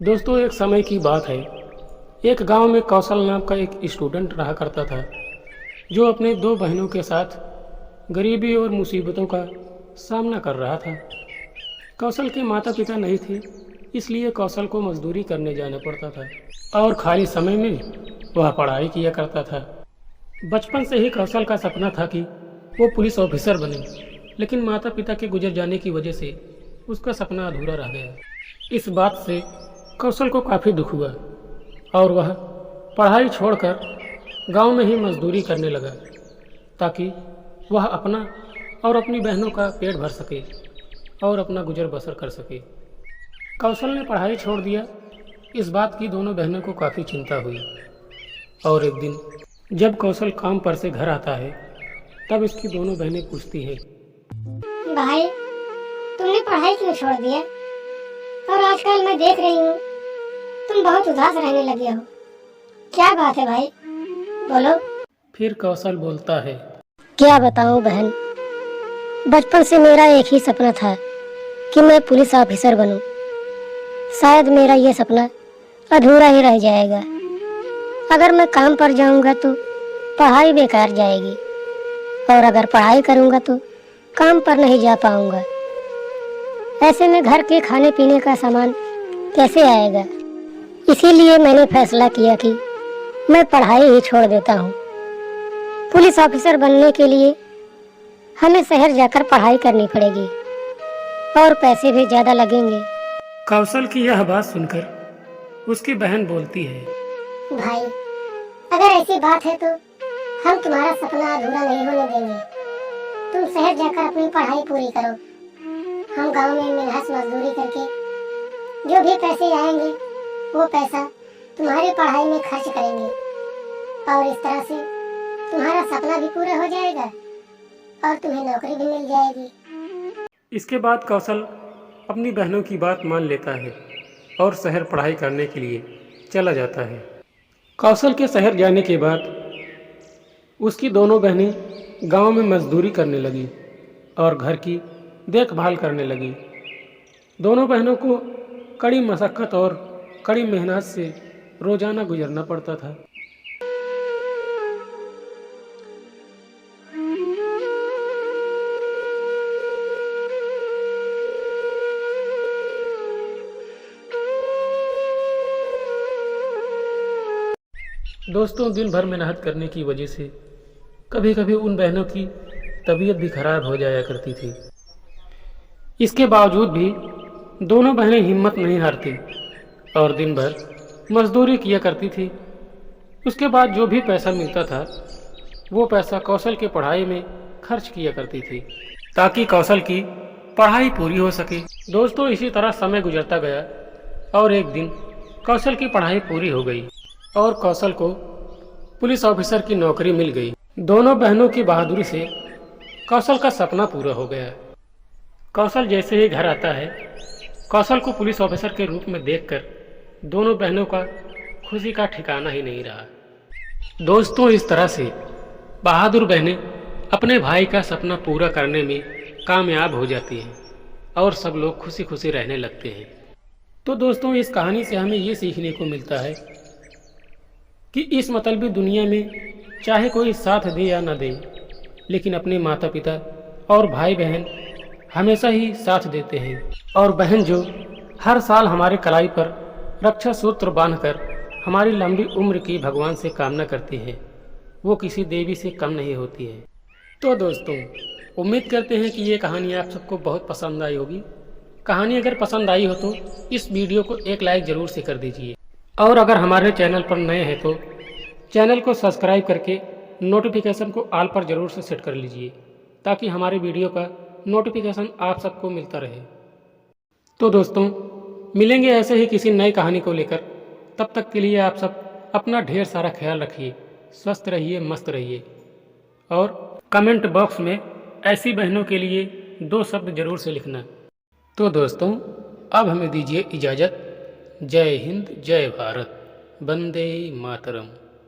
दोस्तों, एक समय की बात है। एक गांव में कौशल नाम का एक स्टूडेंट रहा करता था, जो अपने दो बहनों के साथ गरीबी और मुसीबतों का सामना कर रहा था। कौशल के माता पिता नहीं थे, इसलिए कौशल को मजदूरी करने जाना पड़ता था और खाली समय में वह पढ़ाई किया करता था। बचपन से ही कौशल का सपना था कि वो पुलिस ऑफिसर बने, लेकिन माता पिता के गुजर जाने की वजह से उसका सपना अधूरा रह गया। इस बात से कौशल को काफ़ी दुख हुआ और वह पढ़ाई छोड़कर गांव में ही मजदूरी करने लगा, ताकि वह अपना और अपनी बहनों का पेट भर सके और अपना गुजर बसर कर सके। कौशल ने पढ़ाई छोड़ दिया। इस बात की दोनों बहनों को काफ़ी चिंता हुई और एक दिन जब कौशल काम पर से घर आता है, तब इसकी दोनों बहनें पूछती हैं, भाई, तुमने पढ़ाई क्यों छोड़ दिया? और आजकल मैं देख रही हूँ तुम बहुत उदास रहने लगे हो। क्या बात है भाई, बोलो। फिर कौशल बोलता है, क्या बताऊँ बहन, बचपन से मेरा एक ही सपना था कि मैं पुलिस ऑफिसर बनूं। शायद मेरा ये सपना अधूरा ही रह जाएगा। अगर मैं काम पर जाऊंगा तो पढ़ाई बेकार जाएगी, और अगर पढ़ाई करूंगा तो काम पर नहीं जा पाऊंगा। ऐसे में घर के खाने पीने का सामान कैसे आएगा? इसीलिए मैंने फैसला किया कि मैं पढ़ाई ही छोड़ देता हूँ। पुलिस ऑफिसर बनने के लिए हमें शहर जाकर पढ़ाई करनी पड़ेगी और पैसे भी ज़्यादा लगेंगे। कौशल की यह बात सुनकर उसकी बहन बोलती है, भाई, अगर ऐसी बात है तो हम तुम्हारा सपना अधूरा नहीं होने देंगे। तुम शहर जाकर अपनी पढ़ाई पूरी करो। हम गांव में मेहनत मजदूरी करके जो भी पैसे आएंगे वो पैसा तुम्हारी पढ़ाई में खर्च करेंगे, और इस तरह से तुम्हारा सपना भी पूरा हो जाएगा और तुम्हें नौकरी भी मिल जाएगी। इसके बाद कौशल अपनी बहनों की बात मान लेता है और शहर पढ़ाई करने के लिए चला जाता है। कौशल के शहर जाने के बाद उसकी दोनों बहनें गांव में मजदूरी करने लगी और घर की देखभाल करने लगी। दोनों बहनों को कड़ी मशक्क़त और कड़ी मेहनत से रोज़ाना गुजरना पड़ता था। दोस्तों, दिन भर मेहनत करने की वजह से कभी कभी उन बहनों की तबीयत भी खराब हो जाया करती थी। इसके बावजूद भी दोनों बहनें हिम्मत नहीं हारती और दिन भर मजदूरी किया करती थी। उसके बाद जो भी पैसा मिलता था वो पैसा कौशल के पढ़ाई में खर्च किया करती थी, ताकि कौशल की पढ़ाई पूरी हो सके। दोस्तों, इसी तरह समय गुजरता गया और एक दिन कौशल की पढ़ाई पूरी हो गई और कौशल को पुलिस ऑफिसर की नौकरी मिल गई। दोनों बहनों की बहादुरी से कौशल का सपना पूरा हो गया। कौशल जैसे ही घर आता है, कौशल को पुलिस ऑफिसर के रूप में देखकर दोनों बहनों का खुशी का ठिकाना ही नहीं रहा। दोस्तों, इस तरह से बहादुर बहनें अपने भाई का सपना पूरा करने में कामयाब हो जाती हैं और सब लोग खुशी खुशी रहने लगते हैं। तो दोस्तों, इस कहानी से हमें ये सीखने को मिलता है कि इस मतलबी दुनिया में चाहे कोई साथ दे या न दे, लेकिन अपने माता पिता और भाई बहन हमेशा ही साथ देते हैं। और बहन जो हर साल हमारे कलाई पर रक्षा सूत्र बांधकर हमारी लंबी उम्र की भगवान से कामना करती है, वो किसी देवी से कम नहीं होती है। तो दोस्तों, उम्मीद करते हैं कि ये कहानी आप सबको बहुत पसंद आई होगी। कहानी अगर पसंद आई हो तो इस वीडियो को एक लाइक ज़रूर से कर दीजिए, और अगर हमारे चैनल पर नए हैं तो चैनल को सब्सक्राइब करके नोटिफिकेशन को ऑल पर ज़रूर से सेट कर लीजिए, ताकि हमारे वीडियो का नोटिफिकेशन आप सबको मिलता रहे। तो दोस्तों, मिलेंगे ऐसे ही किसी नई कहानी को लेकर। तब तक के लिए आप सब अपना ढेर सारा ख्याल रखिए, स्वस्थ रहिए, मस्त रहिए, और कमेंट बॉक्स में ऐसी बहनों के लिए 2 शब्द ज़रूर से लिखना। तो दोस्तों, अब हमें दीजिए इजाज़त। जय हिंद, जय भारत, वंदे मातरम।